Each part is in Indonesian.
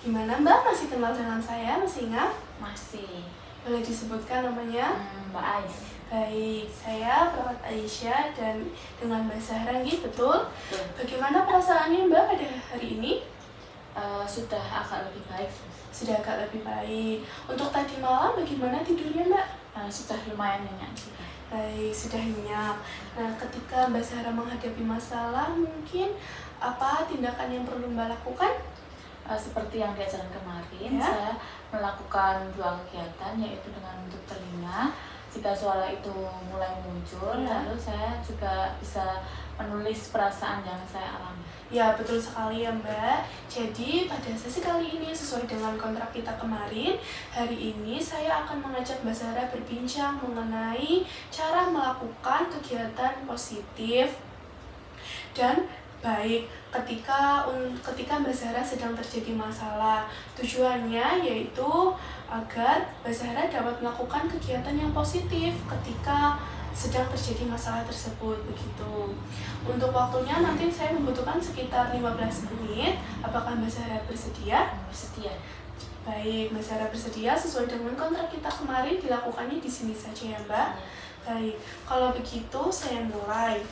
Gimana Mbak, masih kenal dengan saya? Masih ingat? Masih. Boleh disebutkan namanya? Mbak Ais. Baik, saya perawat Aisyah dan dengan Mbak Zahra, betul? Betul. Bagaimana perasaannya Mbak pada hari ini? Sudah agak lebih baik. Sudah agak lebih baik. Untuk tadi malam bagaimana tidurnya Mbak? Sudah lumayan nyenyak juga. Baik, sudah nyenyak. Nah, ketika Mbak Zahra menghadapi masalah, mungkin apa tindakan yang perlu Mbak lakukan? Seperti yang diajarkan kemarin, Ya. saya melakukan 2 kegiatan, yaitu dengan menutup telinga. Jika suara itu mulai muncul, Ya. lalu saya juga bisa menulis perasaan yang saya alami. Ya, betul sekali ya Mbak. Jadi pada sesi kali ini sesuai dengan kontrak kita kemarin, hari ini saya akan mengajak Mbak Zahra berbincang mengenai cara melakukan kegiatan positif dan baik ketika Mbak Zahra sedang terjadi masalah. Tujuannya yaitu agar Mbak Zahra dapat melakukan kegiatan yang positif ketika sedang terjadi masalah tersebut, begitu. Untuk waktunya nanti saya membutuhkan sekitar 15 menit. Apakah Mbak Zahra bersedia? Bersedia. Baik, Mbak Zahra bersedia sesuai dengan kontrak kita kemarin, dilakukannya di sini saja ya Mbak. Baik, kalau begitu saya mulai.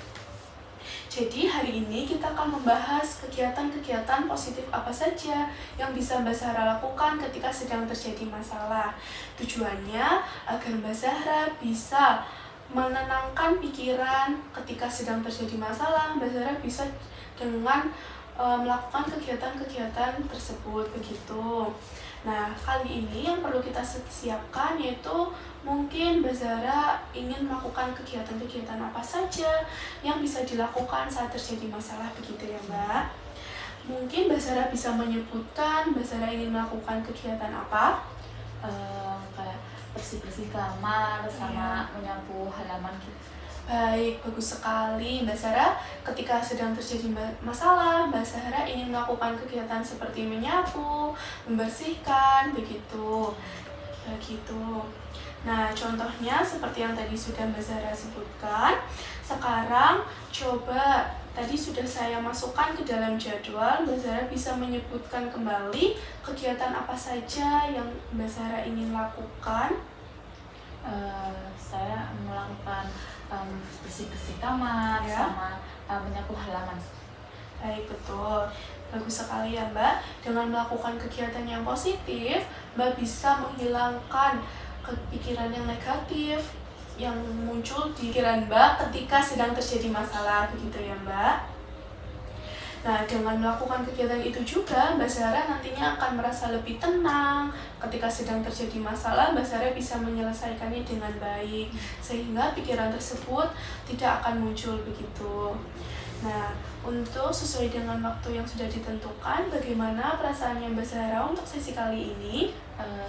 Jadi hari ini kita akan membahas kegiatan-kegiatan positif apa saja yang bisa Mbak Zahra lakukan ketika sedang terjadi masalah. Tujuannya agar Mbak Zahra bisa menenangkan pikiran ketika sedang terjadi masalah. Mbak Zahra bisa dengan melakukan kegiatan-kegiatan tersebut, begitu. Nah, kali ini yang perlu kita siapkan yaitu mungkin Mbak Zahra ingin melakukan kegiatan-kegiatan apa saja yang bisa dilakukan saat terjadi masalah, begitu ya Mbak. Mungkin Mbak Zahra bisa menyebutkan Mbak Zahra ingin melakukan kegiatan apa? Kayak bersih-bersih kamar sama menyapu halaman gitu. Baik, bagus sekali Mbak Zahra. Ketika sedang terjadi masalah, Mbak Zahra ingin melakukan kegiatan seperti menyapu, membersihkan, begitu. Nah, contohnya seperti yang tadi sudah Mbak Zahra sebutkan. Sekarang coba, tadi sudah saya masukkan ke dalam jadwal. Mbak Zahra bisa menyebutkan kembali kegiatan apa saja yang Mbak Zahra ingin lakukan. Saya melakukan bersih-bersih kamar Ya. sama menyapu halaman. Baik, betul. Bagus sekali ya Mbak. Dengan melakukan kegiatan yang positif, Mbak bisa menghilangkan pikiran yang negatif yang muncul di pikiran Mbak ketika sedang terjadi masalah, begitu ya Mbak. Nah, dengan melakukan kegiatan itu juga, Mbak Zahra nantinya akan merasa lebih tenang. Ketika sedang terjadi masalah, Mbak Zahra bisa menyelesaikannya dengan baik, sehingga pikiran tersebut tidak akan muncul, begitu. Nah, untuk sesuai dengan waktu yang sudah ditentukan, bagaimana perasaannya Mbak Zahra untuk sesi kali ini?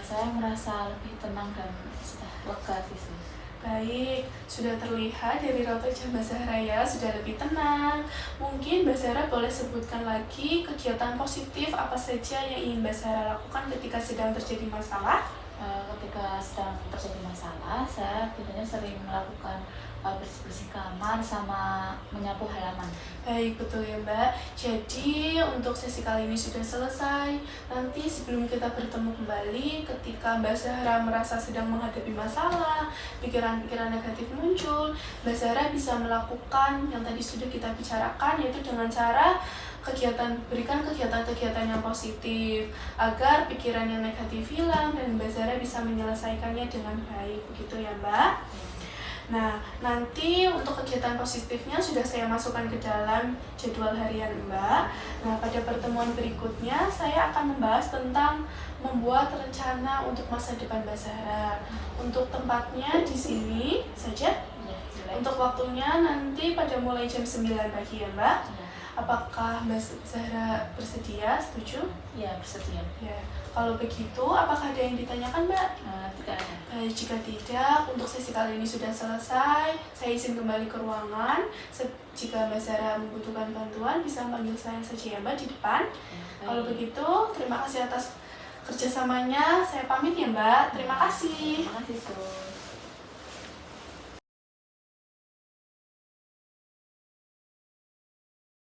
Saya merasa lebih tenang dan sudah lega sih. Baik, sudah terlihat dari raut wajah Mbak Zahra ya, sudah lebih tenang. Mungkin Mbak Zahra boleh sebutkan lagi kegiatan positif apa saja yang ingin Mbak Zahra lakukan ketika sedang terjadi masalah? Ketika sedang terjadi masalah, saya biasanya sering melakukan bersih-bersih kamar sama menyapu halaman. Baik, betul ya Mbak. Jadi untuk sesi kali ini sudah selesai. Nanti sebelum kita bertemu kembali, ketika Mbak Zahra merasa sedang menghadapi masalah, pikiran-pikiran negatif muncul, Mbak Zahra bisa melakukan yang tadi sudah kita bicarakan, yaitu dengan cara berikan kegiatan-kegiatan yang positif agar pikiran yang negatif hilang dan Mbak Zahra bisa menyelesaikannya dengan baik, begitu ya Mbak. Nah, nanti untuk kegiatan positifnya sudah saya masukkan ke dalam jadwal harian Mbak. Nah, pada pertemuan berikutnya saya akan membahas tentang membuat rencana untuk masa depan Mbak Zahra. Untuk tempatnya di sini saja. Ya, Untuk waktunya nanti pada mulai jam 9 pagi ya Mbak. Ya. Apakah Mbak Zahra bersedia? Setuju? Ya, bersedia. Ya. Kalau begitu, apakah ada yang ditanyakan Mbak? Tidak ada. Baik, jika tidak, untuk sesi kali ini sudah selesai. Saya izin kembali ke ruangan. Jika Mbak Zahra membutuhkan bantuan, bisa panggil saya saja ya Mbak di depan. Kalau begitu, terima kasih atas kerjasamanya. Saya pamit ya Mbak. Terima kasih. Terima kasih, Sun.